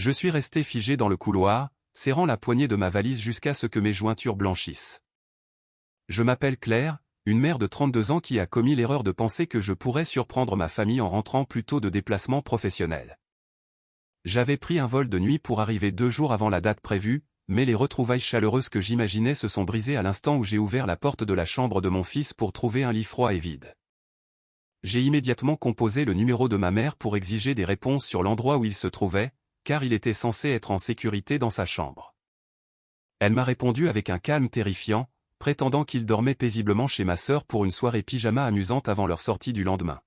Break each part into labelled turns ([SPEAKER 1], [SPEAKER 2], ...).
[SPEAKER 1] Je suis resté figé dans le couloir, serrant la poignée de ma valise jusqu'à ce que mes jointures blanchissent. Je m'appelle Claire, une mère de 32 ans qui a commis l'erreur de penser que je pourrais surprendre ma famille en rentrant plus tôt de déplacement professionnel. J'avais pris un vol de nuit pour arriver 2 jours avant la date prévue, mais les retrouvailles chaleureuses que j'imaginais se sont brisées à l'instant où j'ai ouvert la porte de la chambre de mon fils pour trouver un lit froid et vide. J'ai immédiatement composé le numéro de ma mère pour exiger des réponses sur l'endroit où il se trouvait, car il était censé être en sécurité dans sa chambre. Elle m'a répondu avec un calme terrifiant, prétendant qu'il dormait paisiblement chez ma sœur pour une soirée pyjama amusante avant leur sortie du lendemain.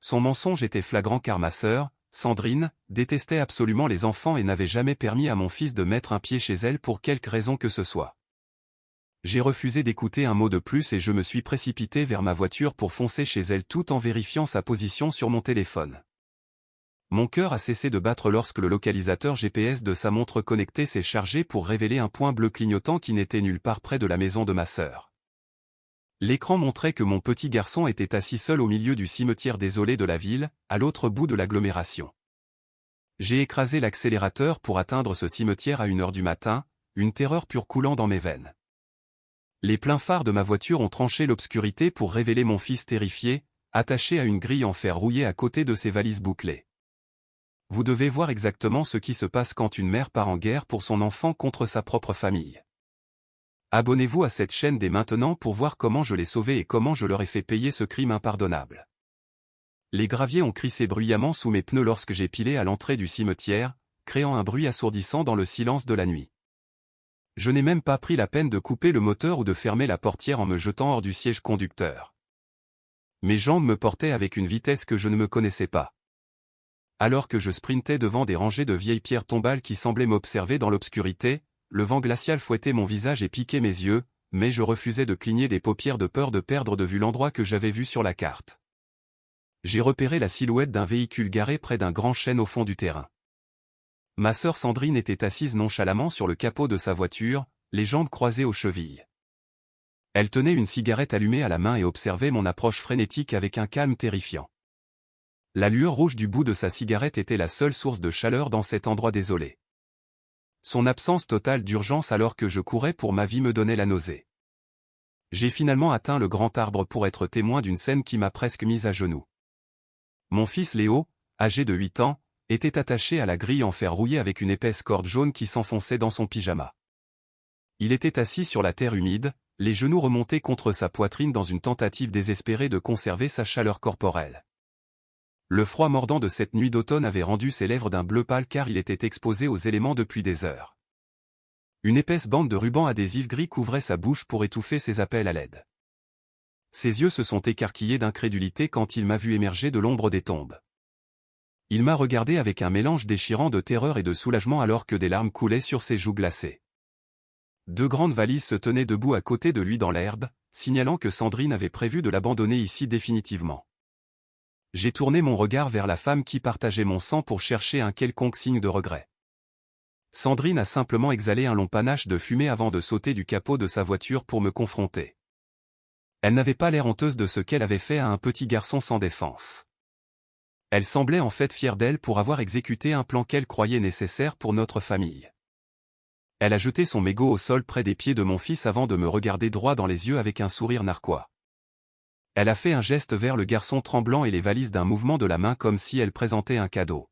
[SPEAKER 1] Son mensonge était flagrant car ma sœur, Sandrine, détestait absolument les enfants et n'avait jamais permis à mon fils de mettre un pied chez elle pour quelque raison que ce soit. J'ai refusé d'écouter un mot de plus et je me suis précipité vers ma voiture pour foncer chez elle tout en vérifiant sa position sur mon téléphone. Mon cœur a cessé de battre lorsque le localisateur GPS de sa montre connectée s'est chargé pour révéler un point bleu clignotant qui n'était nulle part près de la maison de ma sœur. L'écran montrait que mon petit garçon était assis seul au milieu du cimetière désolé de la ville, à l'autre bout de l'agglomération. J'ai écrasé l'accélérateur pour atteindre ce cimetière à 1h du matin, une terreur pure coulant dans mes veines. Les pleins phares de ma voiture ont tranché l'obscurité pour révéler mon fils terrifié, attaché à une grille en fer rouillé à côté de ses valises bouclées. Vous devez voir exactement ce qui se passe quand une mère part en guerre pour son enfant contre sa propre famille. Abonnez-vous à cette chaîne dès maintenant pour voir comment je l'ai sauvé et comment je leur ai fait payer ce crime impardonnable. Les graviers ont crissé bruyamment sous mes pneus lorsque j'ai pilé à l'entrée du cimetière, créant un bruit assourdissant dans le silence de la nuit. Je n'ai même pas pris la peine de couper le moteur ou de fermer la portière en me jetant hors du siège conducteur. Mes jambes me portaient avec une vitesse que je ne me connaissais pas. Alors que je sprintais devant des rangées de vieilles pierres tombales qui semblaient m'observer dans l'obscurité, le vent glacial fouettait mon visage et piquait mes yeux, mais je refusais de cligner des paupières de peur de perdre de vue l'endroit que j'avais vu sur la carte. J'ai repéré la silhouette d'un véhicule garé près d'un grand chêne au fond du terrain. Ma sœur Sandrine était assise nonchalamment sur le capot de sa voiture, les jambes croisées aux chevilles. Elle tenait une cigarette allumée à la main et observait mon approche frénétique avec un calme terrifiant. La lueur rouge du bout de sa cigarette était la seule source de chaleur dans cet endroit désolé. Son absence totale d'urgence alors que je courais pour ma vie me donnait la nausée. J'ai finalement atteint le grand arbre pour être témoin d'une scène qui m'a presque mise à genoux. Mon fils Léo, âgé de 8 ans, était attaché à la grille en fer rouillé avec une épaisse corde jaune qui s'enfonçait dans son pyjama. Il était assis sur la terre humide, les genoux remontés contre sa poitrine dans une tentative désespérée de conserver sa chaleur corporelle. Le froid mordant de cette nuit d'automne avait rendu ses lèvres d'un bleu pâle car il était exposé aux éléments depuis des heures. Une épaisse bande de ruban adhésif gris couvrait sa bouche pour étouffer ses appels à l'aide. Ses yeux se sont écarquillés d'incrédulité quand il m'a vu émerger de l'ombre des tombes. Il m'a regardé avec un mélange déchirant de terreur et de soulagement alors que des larmes coulaient sur ses joues glacées. 2 grandes valises se tenaient debout à côté de lui dans l'herbe, signalant que Sandrine avait prévu de l'abandonner ici définitivement. J'ai tourné mon regard vers la femme qui partageait mon sang pour chercher un quelconque signe de regret. Sandrine a simplement exhalé un long panache de fumée avant de sauter du capot de sa voiture pour me confronter. Elle n'avait pas l'air honteuse de ce qu'elle avait fait à un petit garçon sans défense. Elle semblait en fait fière d'elle pour avoir exécuté un plan qu'elle croyait nécessaire pour notre famille. Elle a jeté son mégot au sol près des pieds de mon fils avant de me regarder droit dans les yeux avec un sourire narquois. Elle a fait un geste vers le garçon tremblant et les valises d'un mouvement de la main comme si elle présentait un cadeau.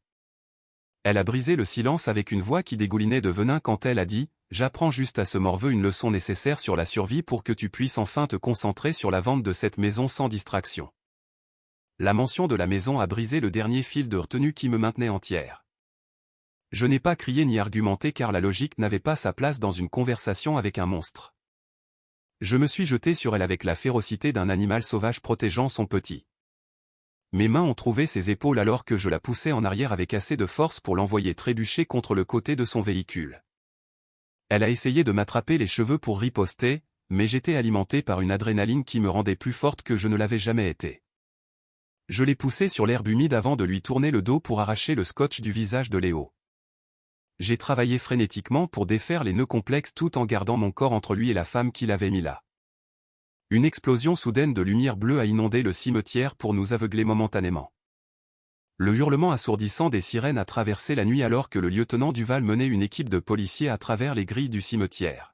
[SPEAKER 1] Elle a brisé le silence avec une voix qui dégoulinait de venin quand elle a dit « J'apprends juste à ce morveux une leçon nécessaire sur la survie pour que tu puisses enfin te concentrer sur la vente de cette maison sans distraction. » La mention de la maison a brisé le dernier fil de retenue qui me maintenait entière. Je n'ai pas crié ni argumenté car la logique n'avait pas sa place dans une conversation avec un monstre. Je me suis jeté sur elle avec la férocité d'un animal sauvage protégeant son petit. Mes mains ont trouvé ses épaules alors que je la poussais en arrière avec assez de force pour l'envoyer trébucher contre le côté de son véhicule. Elle a essayé de m'attraper les cheveux pour riposter, mais j'étais alimenté par une adrénaline qui me rendait plus forte que je ne l'avais jamais été. Je l'ai poussée sur l'herbe humide avant de lui tourner le dos pour arracher le scotch du visage de Léo. J'ai travaillé frénétiquement pour défaire les nœuds complexes tout en gardant mon corps entre lui et la femme qui l'avait mis là. Une explosion soudaine de lumière bleue a inondé le cimetière pour nous aveugler momentanément. Le hurlement assourdissant des sirènes a traversé la nuit alors que le lieutenant Duval menait une équipe de policiers à travers les grilles du cimetière.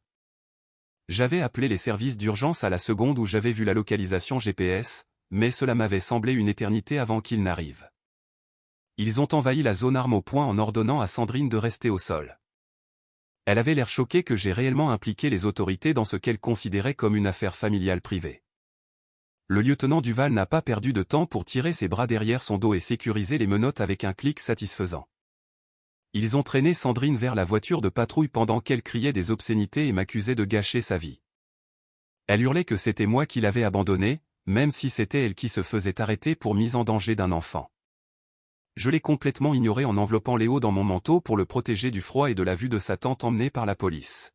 [SPEAKER 1] J'avais appelé les services d'urgence à la seconde où j'avais vu la localisation GPS, mais cela m'avait semblé une éternité avant qu'ils n'arrivent. Ils ont envahi la zone arme au poing en ordonnant à Sandrine de rester au sol. Elle avait l'air choquée que j'ai réellement impliqué les autorités dans ce qu'elle considérait comme une affaire familiale privée. Le lieutenant Duval n'a pas perdu de temps pour tirer ses bras derrière son dos et sécuriser les menottes avec un clic satisfaisant. Ils ont traîné Sandrine vers la voiture de patrouille pendant qu'elle criait des obscénités et m'accusait de gâcher sa vie. Elle hurlait que c'était moi qui l'avais abandonnée, même si c'était elle qui se faisait arrêter pour mise en danger d'un enfant. Je l'ai complètement ignoré en enveloppant Léo dans mon manteau pour le protéger du froid et de la vue de sa tante emmenée par la police.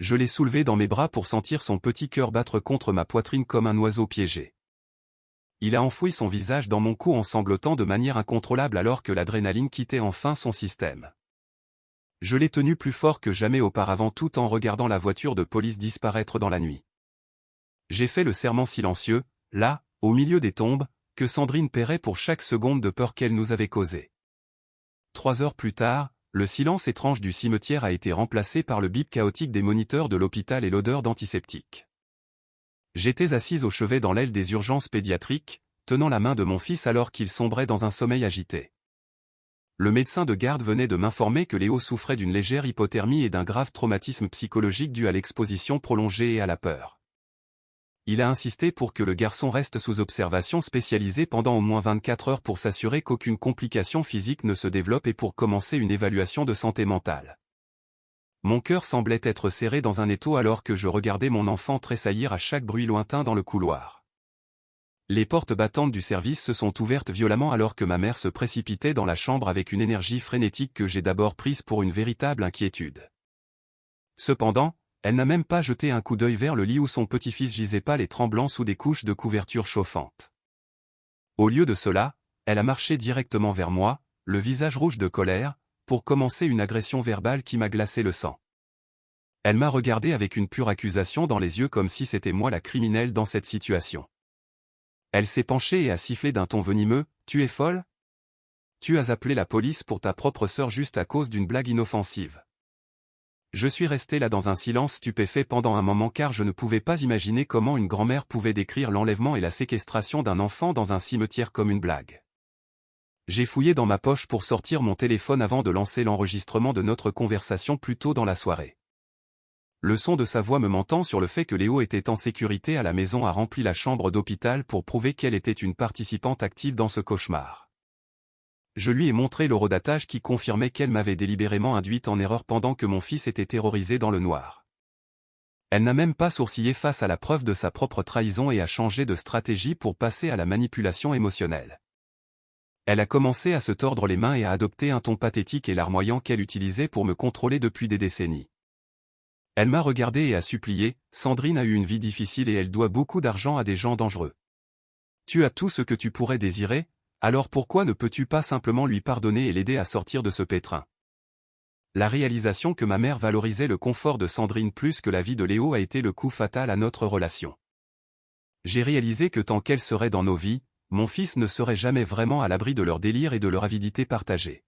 [SPEAKER 1] Je l'ai soulevé dans mes bras pour sentir son petit cœur battre contre ma poitrine comme un oiseau piégé. Il a enfoui son visage dans mon cou en sanglotant de manière incontrôlable alors que l'adrénaline quittait enfin son système. Je l'ai tenu plus fort que jamais auparavant tout en regardant la voiture de police disparaître dans la nuit. J'ai fait le serment silencieux, là, au milieu des tombes, que Sandrine paierait pour chaque seconde de peur qu'elle nous avait causée. 3 heures plus tard, le silence étrange du cimetière a été remplacé par le bip chaotique des moniteurs de l'hôpital et l'odeur d'antiseptique. J'étais assise au chevet dans l'aile des urgences pédiatriques, tenant la main de mon fils alors qu'il sombrait dans un sommeil agité. Le médecin de garde venait de m'informer que Léo souffrait d'une légère hypothermie et d'un grave traumatisme psychologique dû à l'exposition prolongée et à la peur. Il a insisté pour que le garçon reste sous observation spécialisée pendant au moins 24 heures pour s'assurer qu'aucune complication physique ne se développe et pour commencer une évaluation de santé mentale. Mon cœur semblait être serré dans un étau alors que je regardais mon enfant tressaillir à chaque bruit lointain dans le couloir. Les portes battantes du service se sont ouvertes violemment alors que ma mère se précipitait dans la chambre avec une énergie frénétique que j'ai d'abord prise pour une véritable inquiétude. Cependant, elle n'a même pas jeté un coup d'œil vers le lit où son petit-fils gisait pâle et tremblant sous des couches de couverture chauffantes. Au lieu de cela, elle a marché directement vers moi, le visage rouge de colère, pour commencer une agression verbale qui m'a glacé le sang. Elle m'a regardé avec une pure accusation dans les yeux comme si c'était moi la criminelle dans cette situation. Elle s'est penchée et a sifflé d'un ton venimeux, « Tu es folle ? Tu as appelé la police pour ta propre sœur juste à cause d'une blague inoffensive. » Je suis resté là dans un silence stupéfait pendant un moment car je ne pouvais pas imaginer comment une grand-mère pouvait décrire l'enlèvement et la séquestration d'un enfant dans un cimetière comme une blague. J'ai fouillé dans ma poche pour sortir mon téléphone avant de lancer l'enregistrement de notre conversation plus tôt dans la soirée. Le son de sa voix me mentant sur le fait que Léo était en sécurité à la maison a rempli la chambre d'hôpital pour prouver qu'elle était une participante active dans ce cauchemar. Je lui ai montré l'horodatage qui confirmait qu'elle m'avait délibérément induite en erreur pendant que mon fils était terrorisé dans le noir. Elle n'a même pas sourcillé face à la preuve de sa propre trahison et a changé de stratégie pour passer à la manipulation émotionnelle. Elle a commencé à se tordre les mains et à adopter un ton pathétique et larmoyant qu'elle utilisait pour me contrôler depuis des décennies. Elle m'a regardé et a supplié, « Sandrine a eu une vie difficile et elle doit beaucoup d'argent à des gens dangereux. Tu as tout ce que tu pourrais désirer, alors pourquoi ne peux-tu pas simplement lui pardonner et l'aider à sortir de ce pétrin ?» La réalisation que ma mère valorisait le confort de Sandrine plus que la vie de Léo a été le coup fatal à notre relation. J'ai réalisé que tant qu'elle serait dans nos vies, mon fils ne serait jamais vraiment à l'abri de leur délire et de leur avidité partagée.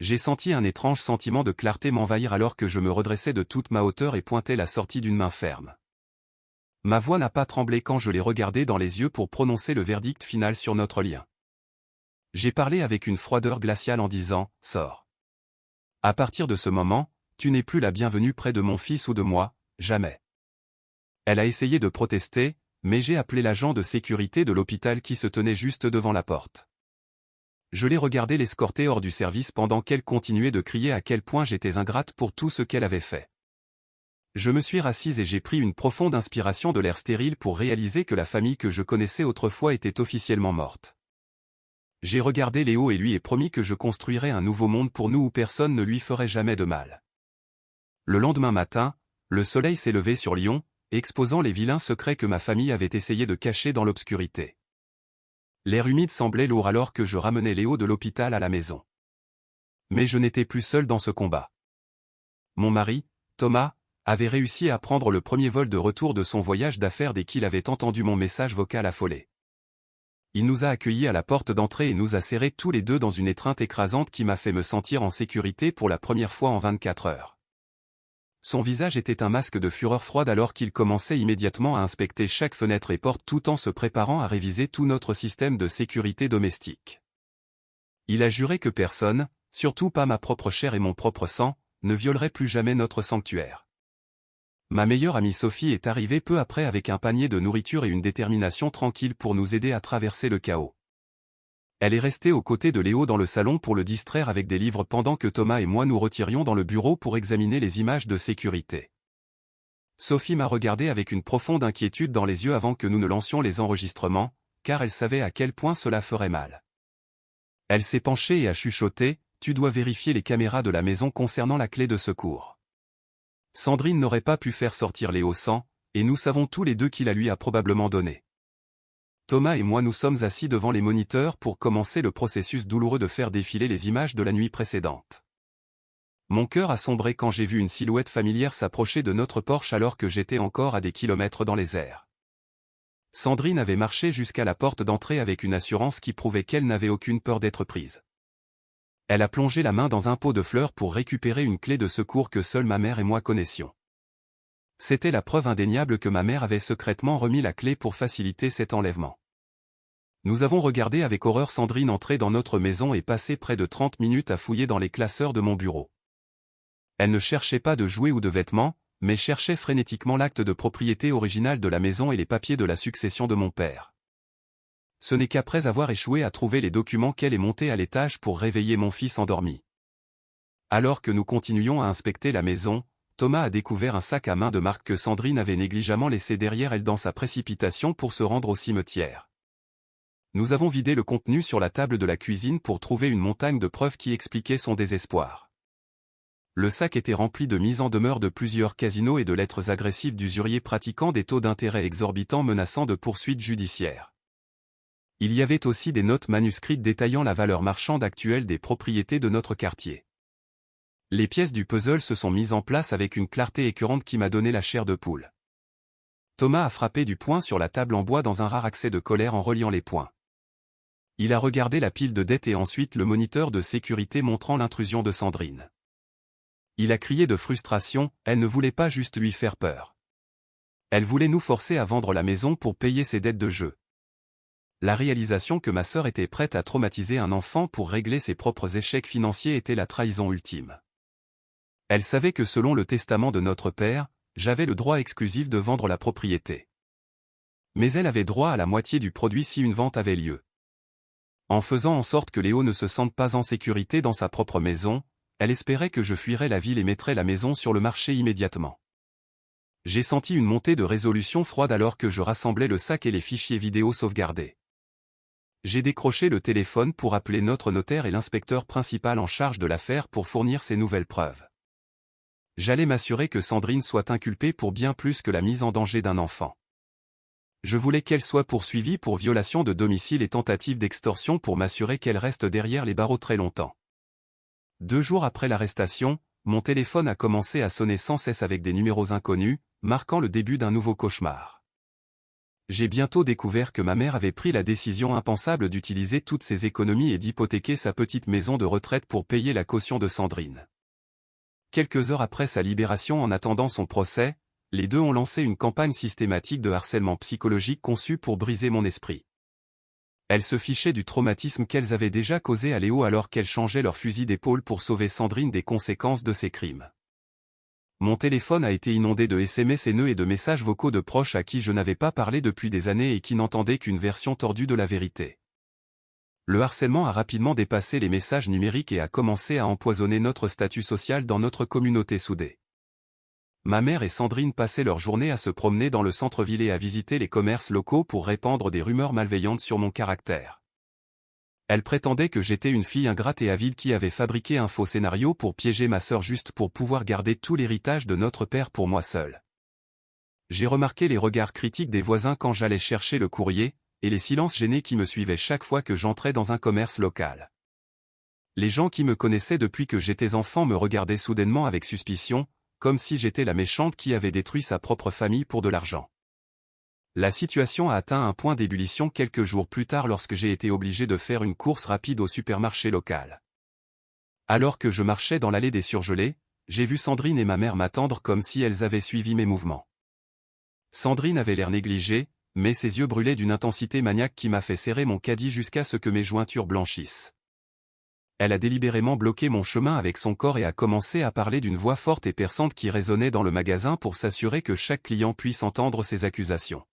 [SPEAKER 1] J'ai senti un étrange sentiment de clarté m'envahir alors que je me redressais de toute ma hauteur et pointais la sortie d'une main ferme. Ma voix n'a pas tremblé quand je l'ai regardé dans les yeux pour prononcer le verdict final sur notre lien. J'ai parlé avec une froideur glaciale en disant « Sors. À partir de ce moment, tu n'es plus la bienvenue près de mon fils ou de moi, jamais. » Elle a essayé de protester, mais j'ai appelé l'agent de sécurité de l'hôpital qui se tenait juste devant la porte. Je l'ai regardé l'escorter hors du service pendant qu'elle continuait de crier à quel point j'étais ingrate pour tout ce qu'elle avait fait. Je me suis rassise et j'ai pris une profonde inspiration de l'air stérile pour réaliser que la famille que je connaissais autrefois était officiellement morte. J'ai regardé Léo et lui ai promis que je construirais un nouveau monde pour nous où personne ne lui ferait jamais de mal. Le lendemain matin, le soleil s'est levé sur Lyon, exposant les vilains secrets que ma famille avait essayé de cacher dans l'obscurité. L'air humide semblait lourd alors que je ramenais Léo de l'hôpital à la maison. Mais je n'étais plus seul dans ce combat. Mon mari, Thomas, avait réussi à prendre le premier vol de retour de son voyage d'affaires dès qu'il avait entendu mon message vocal affolé. Il nous a accueillis à la porte d'entrée et nous a serrés tous les deux dans une étreinte écrasante qui m'a fait me sentir en sécurité pour la première fois en 24 heures. Son visage était un masque de fureur froide alors qu'il commençait immédiatement à inspecter chaque fenêtre et porte tout en se préparant à réviser tout notre système de sécurité domestique. Il a juré que personne, surtout pas ma propre chair et mon propre sang, ne violerait plus jamais notre sanctuaire. Ma meilleure amie Sophie est arrivée peu après avec un panier de nourriture et une détermination tranquille pour nous aider à traverser le chaos. Elle est restée aux côtés de Léo dans le salon pour le distraire avec des livres pendant que Thomas et moi nous retirions dans le bureau pour examiner les images de sécurité. Sophie m'a regardé avec une profonde inquiétude dans les yeux avant que nous ne lancions les enregistrements, car elle savait à quel point cela ferait mal. Elle s'est penchée et a chuchoté, « Tu dois vérifier les caméras de la maison concernant la clé de secours. » Sandrine n'aurait pas pu faire sortir Léo sans, et nous savons tous les deux qui la lui a probablement donné. Thomas et moi nous sommes assis devant les moniteurs pour commencer le processus douloureux de faire défiler les images de la nuit précédente. Mon cœur a sombré quand j'ai vu une silhouette familière s'approcher de notre porche alors que j'étais encore à des kilomètres dans les airs. Sandrine avait marché jusqu'à la porte d'entrée avec une assurance qui prouvait qu'elle n'avait aucune peur d'être prise. Elle a plongé la main dans un pot de fleurs pour récupérer une clé de secours que seule ma mère et moi connaissions. C'était la preuve indéniable que ma mère avait secrètement remis la clé pour faciliter cet enlèvement. Nous avons regardé avec horreur Sandrine entrer dans notre maison et passer près de 30 minutes à fouiller dans les classeurs de mon bureau. Elle ne cherchait pas de jouets ou de vêtements, mais cherchait frénétiquement l'acte de propriété original de la maison et les papiers de la succession de mon père. Ce n'est qu'après avoir échoué à trouver les documents qu'elle est montée à l'étage pour réveiller mon fils endormi. Alors que nous continuions à inspecter la maison, Thomas a découvert un sac à main de marque que Sandrine avait négligemment laissé derrière elle dans sa précipitation pour se rendre au cimetière. Nous avons vidé le contenu sur la table de la cuisine pour trouver une montagne de preuves qui expliquait son désespoir. Le sac était rempli de mises en demeure de plusieurs casinos et de lettres agressives d'usuriers pratiquant des taux d'intérêt exorbitants menaçant de poursuites judiciaires. Il y avait aussi des notes manuscrites détaillant la valeur marchande actuelle des propriétés de notre quartier. Les pièces du puzzle se sont mises en place avec une clarté écœurante qui m'a donné la chair de poule. Thomas a frappé du poing sur la table en bois dans un rare accès de colère en reliant les poings. Il a regardé la pile de dettes et ensuite le moniteur de sécurité montrant l'intrusion de Sandrine. Il a crié de frustration, elle ne voulait pas juste lui faire peur. Elle voulait nous forcer à vendre la maison pour payer ses dettes de jeu. La réalisation que ma sœur était prête à traumatiser un enfant pour régler ses propres échecs financiers était la trahison ultime. Elle savait que selon le testament de notre père, j'avais le droit exclusif de vendre la propriété. Mais elle avait droit à la moitié du produit si une vente avait lieu. En faisant en sorte que Léo ne se sente pas en sécurité dans sa propre maison, elle espérait que je fuirais la ville et mettrais la maison sur le marché immédiatement. J'ai senti une montée de résolution froide alors que je rassemblais le sac et les fichiers vidéo sauvegardés. J'ai décroché le téléphone pour appeler notre notaire et l'inspecteur principal en charge de l'affaire pour fournir ces nouvelles preuves. J'allais m'assurer que Sandrine soit inculpée pour bien plus que la mise en danger d'un enfant. Je voulais qu'elle soit poursuivie pour violation de domicile et tentative d'extorsion pour m'assurer qu'elle reste derrière les barreaux très longtemps. 2 jours après l'arrestation, mon téléphone a commencé à sonner sans cesse avec des numéros inconnus, marquant le début d'un nouveau cauchemar. J'ai bientôt découvert que ma mère avait pris la décision impensable d'utiliser toutes ses économies et d'hypothéquer sa petite maison de retraite pour payer la caution de Sandrine. Quelques heures après sa libération en attendant son procès, les deux ont lancé une campagne systématique de harcèlement psychologique conçue pour briser mon esprit. Elles se fichaient du traumatisme qu'elles avaient déjà causé à Léo alors qu'elles changeaient leur fusil d'épaule pour sauver Sandrine des conséquences de ses crimes. Mon téléphone a été inondé de SMS haineux et de messages vocaux de proches à qui je n'avais pas parlé depuis des années et qui n'entendaient qu'une version tordue de la vérité. Le harcèlement a rapidement dépassé les messages numériques et a commencé à empoisonner notre statut social dans notre communauté soudée. Ma mère et Sandrine passaient leur journée à se promener dans le centre-ville et à visiter les commerces locaux pour répandre des rumeurs malveillantes sur mon caractère. Elles prétendaient que j'étais une fille ingrate et avide qui avait fabriqué un faux scénario pour piéger ma sœur juste pour pouvoir garder tout l'héritage de notre père pour moi seul. J'ai remarqué les regards critiques des voisins quand j'allais chercher le courrier, et les silences gênés qui me suivaient chaque fois que j'entrais dans un commerce local. Les gens qui me connaissaient depuis que j'étais enfant me regardaient soudainement avec suspicion, comme si j'étais la méchante qui avait détruit sa propre famille pour de l'argent. La situation a atteint un point d'ébullition quelques jours plus tard lorsque j'ai été obligé de faire une course rapide au supermarché local. Alors que je marchais dans l'allée des surgelés, j'ai vu Sandrine et ma mère m'attendre comme si elles avaient suivi mes mouvements. Sandrine avait l'air négligé, mais ses yeux brûlaient d'une intensité maniaque qui m'a fait serrer mon caddie jusqu'à ce que mes jointures blanchissent. Elle a délibérément bloqué mon chemin avec son corps et a commencé à parler d'une voix forte et perçante qui résonnait dans le magasin pour s'assurer que chaque client puisse entendre ses accusations.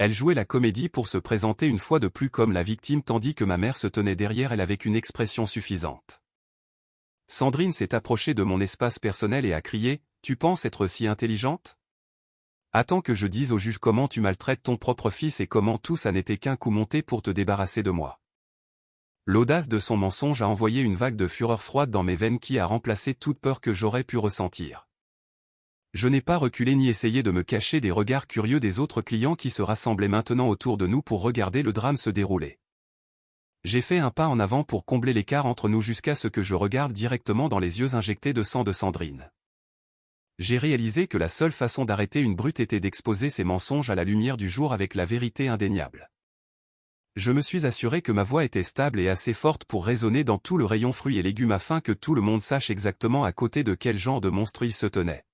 [SPEAKER 1] Elle jouait la comédie pour se présenter une fois de plus comme la victime tandis que ma mère se tenait derrière elle avec une expression suffisante. Sandrine s'est approchée de mon espace personnel et a crié « Tu penses être si intelligente ? Attends que je dise au juge comment tu maltraites ton propre fils et comment tout ça n'était qu'un coup monté pour te débarrasser de moi. » L'audace de son mensonge a envoyé une vague de fureur froide dans mes veines qui a remplacé toute peur que j'aurais pu ressentir. Je n'ai pas reculé ni essayé de me cacher des regards curieux des autres clients qui se rassemblaient maintenant autour de nous pour regarder le drame se dérouler. J'ai fait un pas en avant pour combler l'écart entre nous jusqu'à ce que je regarde directement dans les yeux injectés de sang de Sandrine. J'ai réalisé que la seule façon d'arrêter une brute était d'exposer ses mensonges à la lumière du jour avec la vérité indéniable. Je me suis assuré que ma voix était stable et assez forte pour résonner dans tout le rayon fruits et légumes afin que tout le monde sache exactement à côté de quel genre de monstre il se tenait.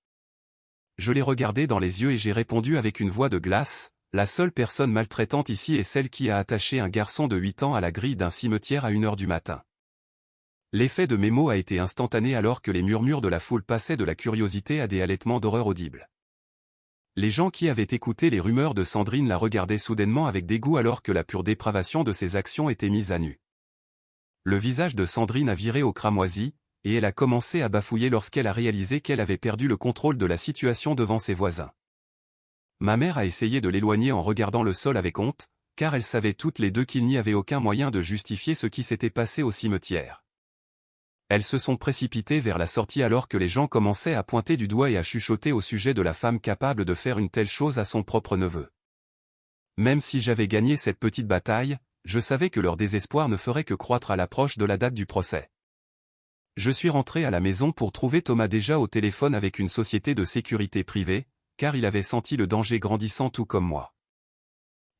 [SPEAKER 1] Je l'ai regardé dans les yeux et j'ai répondu avec une voix de glace, la seule personne maltraitante ici est celle qui a attaché un garçon de 8 ans à la grille d'un cimetière à 1h du matin. L'effet de mes mots a été instantané alors que les murmures de la foule passaient de la curiosité à des halètements d'horreur audibles. Les gens qui avaient écouté les rumeurs de Sandrine la regardaient soudainement avec dégoût alors que la pure dépravation de ses actions était mise à nu. Le visage de Sandrine a viré au cramoisi, et elle a commencé à bafouiller lorsqu'elle a réalisé qu'elle avait perdu le contrôle de la situation devant ses voisins. Ma mère a essayé de l'éloigner en regardant le sol avec honte, car elles savaient toutes les deux qu'il n'y avait aucun moyen de justifier ce qui s'était passé au cimetière. Elles se sont précipitées vers la sortie alors que les gens commençaient à pointer du doigt et à chuchoter au sujet de la femme capable de faire une telle chose à son propre neveu. Même si j'avais gagné cette petite bataille, je savais que leur désespoir ne ferait que croître à l'approche de la date du procès. Je suis rentré à la maison pour trouver Thomas déjà au téléphone avec une société de sécurité privée, car il avait senti le danger grandissant tout comme moi.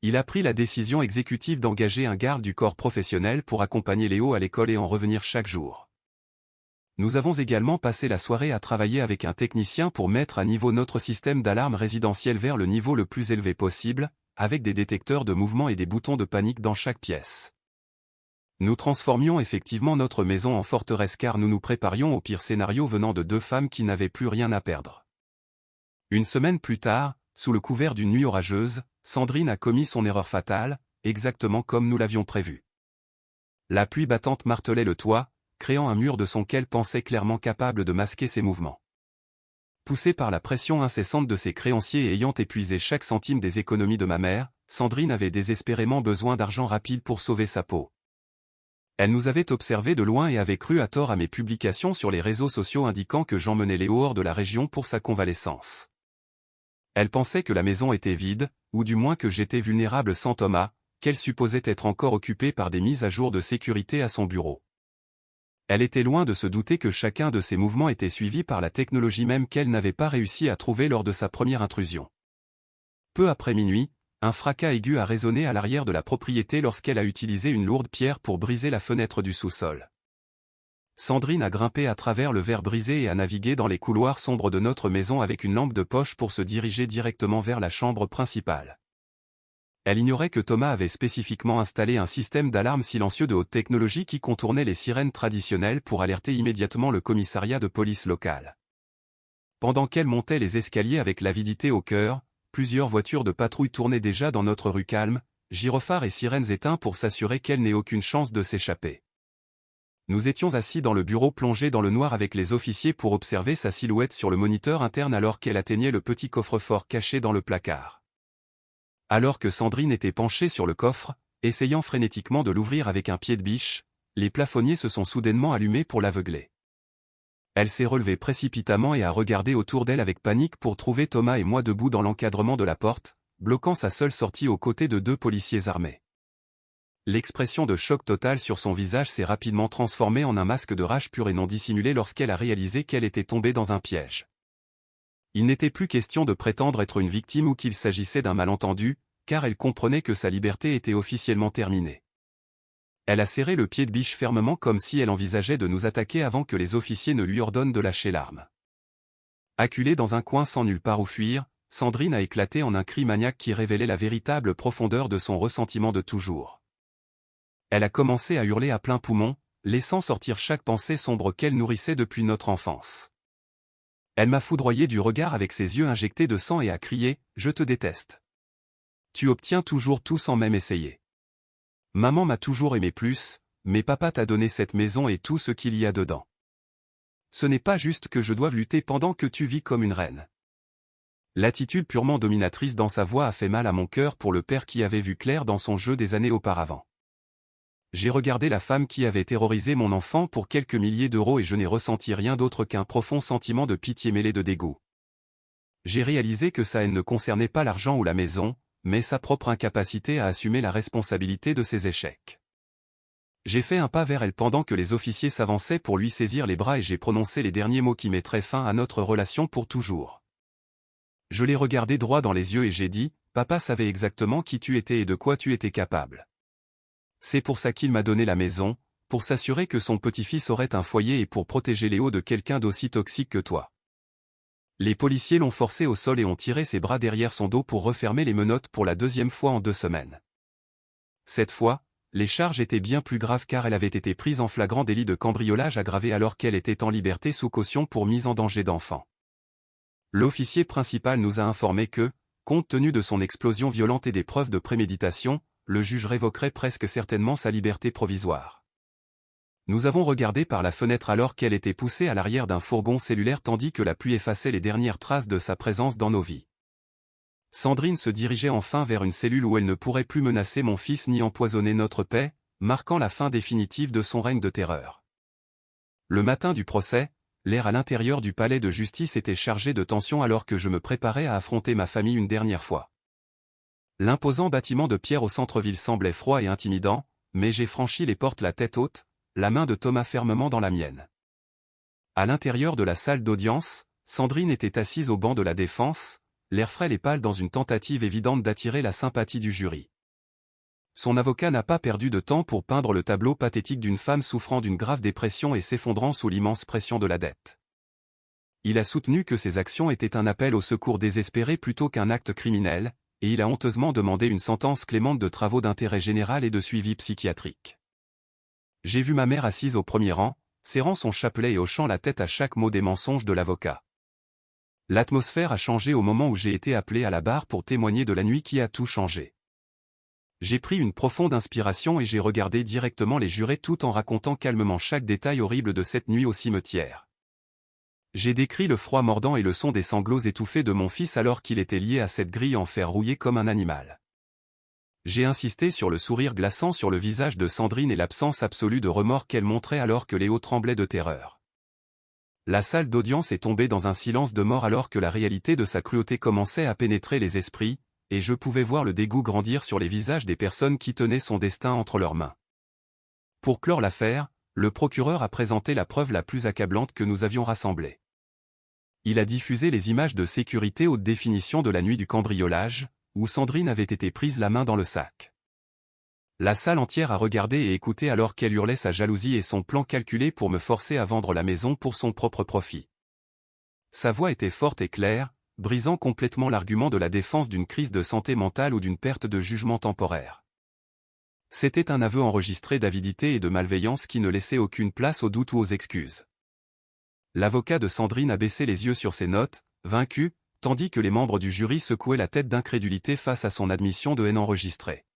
[SPEAKER 1] Il a pris la décision exécutive d'engager un garde du corps professionnel pour accompagner Léo à l'école et en revenir chaque jour. Nous avons également passé la soirée à travailler avec un technicien pour mettre à niveau notre système d'alarme résidentiel vers le niveau le plus élevé possible, avec des détecteurs de mouvement et des boutons de panique dans chaque pièce. Nous transformions effectivement notre maison en forteresse car nous nous préparions au pire scénario venant de deux femmes qui n'avaient plus rien à perdre. Une semaine plus tard, sous le couvert d'une nuit orageuse, Sandrine a commis son erreur fatale, exactement comme nous l'avions prévu. La pluie battante martelait le toit, créant un mur de son qu'elle pensait clairement capable de masquer ses mouvements. Poussée par la pression incessante de ses créanciers et ayant épuisé chaque centime des économies de ma mère, Sandrine avait désespérément besoin d'argent rapide pour sauver sa peau. Elle nous avait observés de loin et avait cru à tort à mes publications sur les réseaux sociaux indiquant que j'emmenais Léo hors de la région pour sa convalescence. Elle pensait que la maison était vide, ou du moins que j'étais vulnérable sans Thomas, qu'elle supposait être encore occupée par des mises à jour de sécurité à son bureau. Elle était loin de se douter que chacun de ses mouvements était suivi par la technologie même qu'elle n'avait pas réussi à trouver lors de sa première intrusion. Peu après minuit, un fracas aigu a résonné à l'arrière de la propriété lorsqu'elle a utilisé une lourde pierre pour briser la fenêtre du sous-sol. Sandrine a grimpé à travers le verre brisé et a navigué dans les couloirs sombres de notre maison avec une lampe de poche pour se diriger directement vers la chambre principale. Elle ignorait que Thomas avait spécifiquement installé un système d'alarme silencieux de haute technologie qui contournait les sirènes traditionnelles pour alerter immédiatement le commissariat de police local. Pendant qu'elle montait les escaliers avec l'avidité au cœur, plusieurs voitures de patrouille tournaient déjà dans notre rue calme, gyrophares et sirènes éteints pour s'assurer qu'elle n'ait aucune chance de s'échapper. Nous étions assis dans le bureau plongé dans le noir avec les officiers pour observer sa silhouette sur le moniteur interne alors qu'elle atteignait le petit coffre-fort caché dans le placard. Alors que Sandrine était penchée sur le coffre, essayant frénétiquement de l'ouvrir avec un pied de biche, les plafonniers se sont soudainement allumés pour l'aveugler. Elle s'est relevée précipitamment et a regardé autour d'elle avec panique pour trouver Thomas et moi debout dans l'encadrement de la porte, bloquant sa seule sortie aux côtés de deux policiers armés. L'expression de choc total sur son visage s'est rapidement transformée en un masque de rage pure et non dissimulée lorsqu'elle a réalisé qu'elle était tombée dans un piège. Il n'était plus question de prétendre être une victime ou qu'il s'agissait d'un malentendu, car elle comprenait que sa liberté était officiellement terminée. Elle a serré le pied de biche fermement comme si elle envisageait de nous attaquer avant que les officiers ne lui ordonnent de lâcher l'arme. Acculée dans un coin sans nulle part où fuir, Sandrine a éclaté en un cri maniaque qui révélait la véritable profondeur de son ressentiment de toujours. Elle a commencé à hurler à plein poumon, laissant sortir chaque pensée sombre qu'elle nourrissait depuis notre enfance. Elle m'a foudroyé du regard avec ses yeux injectés de sang et a crié « Je te déteste. Tu obtiens toujours tout sans même essayer. Maman m'a toujours aimé plus, mais papa t'a donné cette maison et tout ce qu'il y a dedans. Ce n'est pas juste que je doive lutter pendant que tu vis comme une reine. » L'attitude purement dominatrice dans sa voix a fait mal à mon cœur pour le père qui avait vu clair dans son jeu des années auparavant. J'ai regardé la femme qui avait terrorisé mon enfant pour quelques milliers d'euros et je n'ai ressenti rien d'autre qu'un profond sentiment de pitié mêlé de dégoût. J'ai réalisé que sa haine ne concernait pas l'argent ou la maison, mais sa propre incapacité à assumer la responsabilité de ses échecs. J'ai fait un pas vers elle pendant que les officiers s'avançaient pour lui saisir les bras et j'ai prononcé les derniers mots qui mettraient fin à notre relation pour toujours. Je l'ai regardé droit dans les yeux et j'ai dit, « Papa savait exactement qui tu étais et de quoi tu étais capable. C'est pour ça qu'il m'a donné la maison, pour s'assurer que son petit-fils aurait un foyer et pour protéger Léo de quelqu'un d'aussi toxique que toi. » Les policiers l'ont forcé au sol et ont tiré ses bras derrière son dos pour refermer les menottes pour la deuxième fois en 2 semaines. Cette fois, les charges étaient bien plus graves car elle avait été prise en flagrant délit de cambriolage aggravé alors qu'elle était en liberté sous caution pour mise en danger d'enfant. L'officier principal nous a informé que, compte tenu de son explosion violente et des preuves de préméditation, le juge révoquerait presque certainement sa liberté provisoire. Nous avons regardé par la fenêtre alors qu'elle était poussée à l'arrière d'un fourgon cellulaire tandis que la pluie effaçait les dernières traces de sa présence dans nos vies. Sandrine se dirigeait enfin vers une cellule où elle ne pourrait plus menacer mon fils ni empoisonner notre paix, marquant la fin définitive de son règne de terreur. Le matin du procès, l'air à l'intérieur du palais de justice était chargé de tension alors que je me préparais à affronter ma famille une dernière fois. L'imposant bâtiment de pierre au centre-ville semblait froid et intimidant, mais j'ai franchi les portes la tête haute, la main de Thomas fermement dans la mienne. À l'intérieur de la salle d'audience, Sandrine était assise au banc de la défense, l'air frêle et pâle dans une tentative évidente d'attirer la sympathie du jury. Son avocat n'a pas perdu de temps pour peindre le tableau pathétique d'une femme souffrant d'une grave dépression et s'effondrant sous l'immense pression de la dette. Il a soutenu que ses actions étaient un appel au secours désespéré plutôt qu'un acte criminel, et il a honteusement demandé une sentence clémente de travaux d'intérêt général et de suivi psychiatrique. J'ai vu ma mère assise au premier rang, serrant son chapelet et hochant la tête à chaque mot des mensonges de l'avocat. L'atmosphère a changé au moment où j'ai été appelé à la barre pour témoigner de la nuit qui a tout changé. J'ai pris une profonde inspiration et j'ai regardé directement les jurés tout en racontant calmement chaque détail horrible de cette nuit au cimetière. J'ai décrit le froid mordant et le son des sanglots étouffés de mon fils alors qu'il était lié à cette grille en fer rouillé comme un animal. J'ai insisté sur le sourire glaçant sur le visage de Sandrine et l'absence absolue de remords qu'elle montrait alors que Léo tremblait de terreur. La salle d'audience est tombée dans un silence de mort alors que la réalité de sa cruauté commençait à pénétrer les esprits, et je pouvais voir le dégoût grandir sur les visages des personnes qui tenaient son destin entre leurs mains. Pour clore l'affaire, le procureur a présenté la preuve la plus accablante que nous avions rassemblée. Il a diffusé les images de sécurité haute définition de la nuit du cambriolage, où Sandrine avait été prise la main dans le sac. La salle entière a regardé et écouté alors qu'elle hurlait sa jalousie et son plan calculé pour me forcer à vendre la maison pour son propre profit. Sa voix était forte et claire, brisant complètement l'argument de la défense d'une crise de santé mentale ou d'une perte de jugement temporaire. C'était un aveu enregistré d'avidité et de malveillance qui ne laissait aucune place au doute ou aux excuses. L'avocat de Sandrine a baissé les yeux sur ses notes, vaincu, tandis que les membres du jury secouaient la tête d'incrédulité face à son admission de haine enregistrée.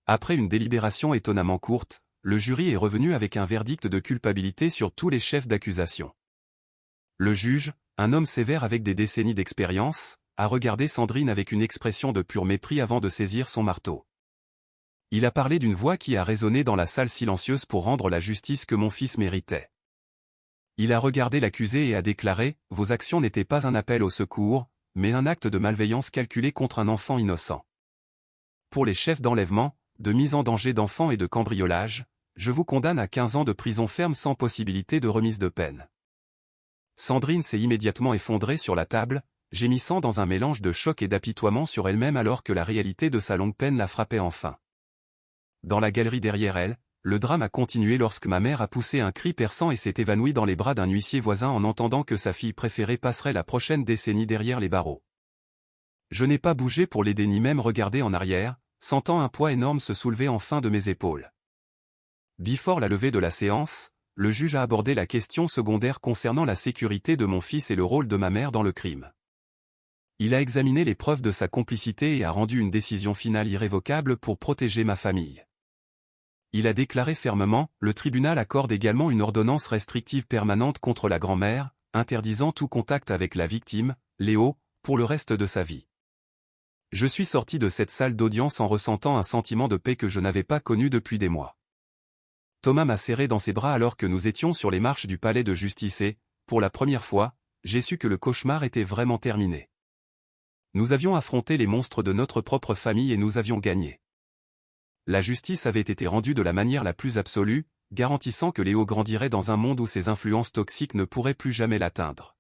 [SPEAKER 1] Après une délibération étonnamment courte, le jury est revenu avec un verdict de culpabilité sur tous les chefs d'accusation. Le juge, un homme sévère avec des décennies d'expérience, a regardé Sandrine avec une expression de pur mépris avant de saisir son marteau. Il a parlé d'une voix qui a résonné dans la salle silencieuse pour rendre la justice que mon fils méritait. Il a regardé l'accusé et a déclaré « Vos actions n'étaient pas un appel au secours, mais un acte de malveillance calculé contre un enfant innocent. Pour les chefs d'enlèvement, de mise en danger d'enfants et de cambriolage, je vous condamne à 15 ans de prison ferme sans possibilité de remise de peine. Sandrine s'est immédiatement effondrée sur la table, gémissant dans un mélange de choc et d'apitoiement sur elle-même alors que la réalité de sa longue peine la frappait enfin. Dans la galerie derrière elle, le drame a continué lorsque ma mère a poussé un cri perçant et s'est évanouie dans les bras d'un huissier voisin en entendant que sa fille préférée passerait la prochaine décennie derrière les barreaux. Je n'ai pas bougé pour l'aider ni même regardé en arrière, sentant un poids énorme se soulever enfin de mes épaules. Before la levée de la séance, le juge a abordé la question secondaire concernant la sécurité de mon fils et le rôle de ma mère dans le crime. Il a examiné les preuves de sa complicité et a rendu une décision finale irrévocable pour protéger ma famille. Il a déclaré fermement, le tribunal accorde également une ordonnance restrictive permanente contre la grand-mère, interdisant tout contact avec la victime, Léo, pour le reste de sa vie. Je suis sorti de cette salle d'audience en ressentant un sentiment de paix que je n'avais pas connu depuis des mois. Thomas m'a serré dans ses bras alors que nous étions sur les marches du palais de justice et, pour la première fois, j'ai su que le cauchemar était vraiment terminé. Nous avions affronté les monstres de notre propre famille et nous avions gagné. La justice avait été rendue de la manière la plus absolue, garantissant que Léo grandirait dans un monde où ses influences toxiques ne pourraient plus jamais l'atteindre.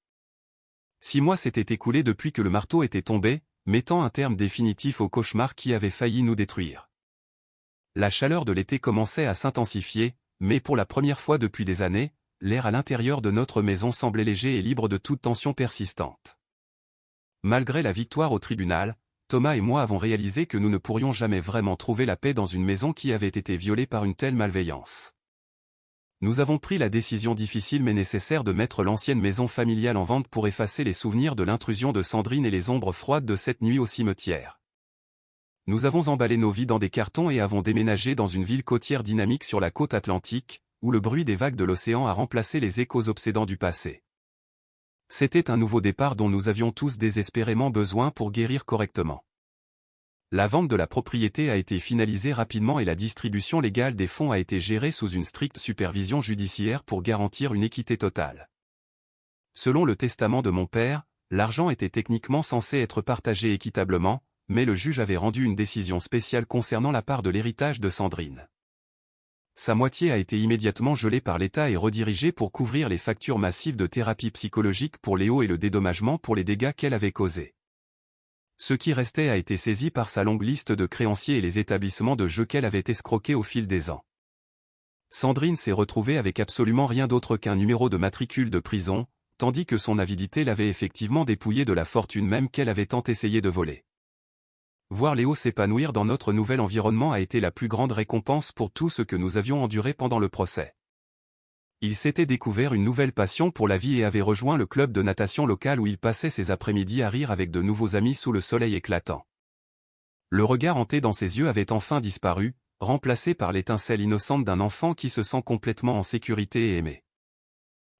[SPEAKER 1] 6 mois s'étaient écoulés depuis que le marteau était tombé, mettant un terme définitif au cauchemar qui avait failli nous détruire. La chaleur de l'été commençait à s'intensifier, mais pour la première fois depuis des années, l'air à l'intérieur de notre maison semblait léger et libre de toute tension persistante. Malgré la victoire au tribunal, Thomas et moi avons réalisé que nous ne pourrions jamais vraiment trouver la paix dans une maison qui avait été violée par une telle malveillance. Nous avons pris la décision difficile mais nécessaire de mettre l'ancienne maison familiale en vente pour effacer les souvenirs de l'intrusion de Sandrine et les ombres froides de cette nuit au cimetière. Nous avons emballé nos vies dans des cartons et avons déménagé dans une ville côtière dynamique sur la côte atlantique, où le bruit des vagues de l'océan a remplacé les échos obsédants du passé. C'était un nouveau départ dont nous avions tous désespérément besoin pour guérir correctement. La vente de la propriété a été finalisée rapidement et la distribution légale des fonds a été gérée sous une stricte supervision judiciaire pour garantir une équité totale. Selon le testament de mon père, l'argent était techniquement censé être partagé équitablement, mais le juge avait rendu une décision spéciale concernant la part de l'héritage de Sandrine. Sa moitié a été immédiatement gelée par l'État et redirigée pour couvrir les factures massives de thérapie psychologique pour Léo et le dédommagement pour les dégâts qu'elle avait causés. Ce qui restait a été saisi par sa longue liste de créanciers et les établissements de jeux qu'elle avait escroqués au fil des ans. Sandrine s'est retrouvée avec absolument rien d'autre qu'un numéro de matricule de prison, tandis que son avidité l'avait effectivement dépouillée de la fortune même qu'elle avait tant essayé de voler. Voir Léo s'épanouir dans notre nouvel environnement a été la plus grande récompense pour tout ce que nous avions enduré pendant le procès. Il s'était découvert une nouvelle passion pour la vie et avait rejoint le club de natation local où il passait ses après-midi à rire avec de nouveaux amis sous le soleil éclatant. Le regard hanté dans ses yeux avait enfin disparu, remplacé par l'étincelle innocente d'un enfant qui se sent complètement en sécurité et aimé.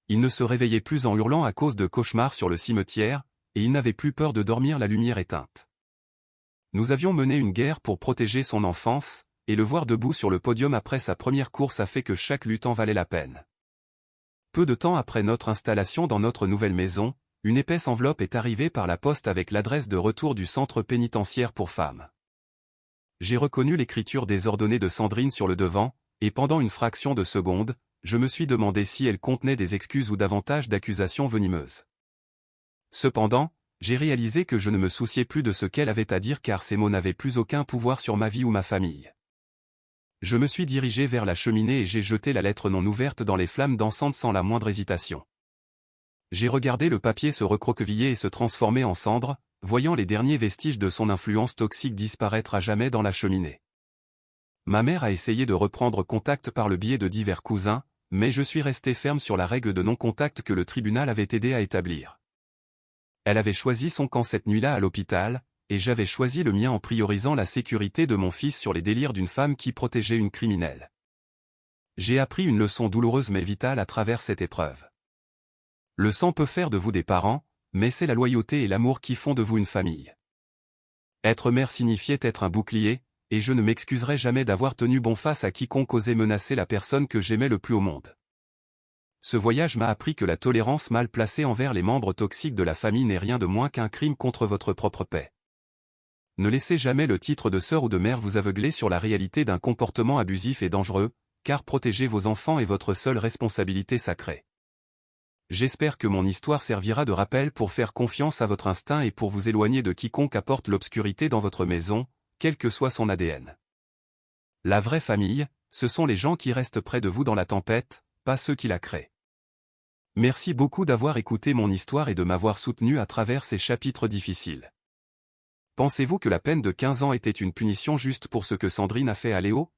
[SPEAKER 1] Il ne se réveillait plus en hurlant à cause de cauchemars sur le cimetière, et il n'avait plus peur de dormir la lumière éteinte. Nous avions mené une guerre pour protéger son enfance, et le voir debout sur le podium après sa première course a fait que chaque lutte en valait la peine. Peu de temps après notre installation dans notre nouvelle maison, une épaisse enveloppe est arrivée par la poste avec l'adresse de retour du centre pénitentiaire pour femmes. J'ai reconnu l'écriture désordonnée de Sandrine sur le devant, et pendant une fraction de seconde, je me suis demandé si elle contenait des excuses ou davantage d'accusations venimeuses. Cependant, j'ai réalisé que je ne me souciais plus de ce qu'elle avait à dire car ces mots n'avaient plus aucun pouvoir sur ma vie ou ma famille. Je me suis dirigé vers la cheminée et j'ai jeté la lettre non ouverte dans les flammes dansantes sans la moindre hésitation. J'ai regardé le papier se recroqueviller et se transformer en cendres, voyant les derniers vestiges de son influence toxique disparaître à jamais dans la cheminée. Ma mère a essayé de reprendre contact par le biais de divers cousins, mais je suis resté ferme sur la règle de non-contact que le tribunal avait aidé à établir. Elle avait choisi son camp cette nuit-là à l'hôpital, et j'avais choisi le mien en priorisant la sécurité de mon fils sur les délires d'une femme qui protégeait une criminelle. J'ai appris une leçon douloureuse mais vitale à travers cette épreuve. Le sang peut faire de vous des parents, mais c'est la loyauté et l'amour qui font de vous une famille. Être mère signifiait être un bouclier, et je ne m'excuserai jamais d'avoir tenu bon face à quiconque osait menacer la personne que j'aimais le plus au monde. Ce voyage m'a appris que la tolérance mal placée envers les membres toxiques de la famille n'est rien de moins qu'un crime contre votre propre paix. Ne laissez jamais le titre de sœur ou de mère vous aveugler sur la réalité d'un comportement abusif et dangereux, car protéger vos enfants est votre seule responsabilité sacrée. J'espère que mon histoire servira de rappel pour faire confiance à votre instinct et pour vous éloigner de quiconque apporte l'obscurité dans votre maison, quel que soit son ADN. La vraie famille, ce sont les gens qui restent près de vous dans la tempête, pas ceux qui la créent. Merci beaucoup d'avoir écouté mon histoire et de m'avoir soutenu à travers ces chapitres difficiles. Pensez-vous que la peine de 15 ans était une punition juste pour ce que Sandrine a fait à Léo?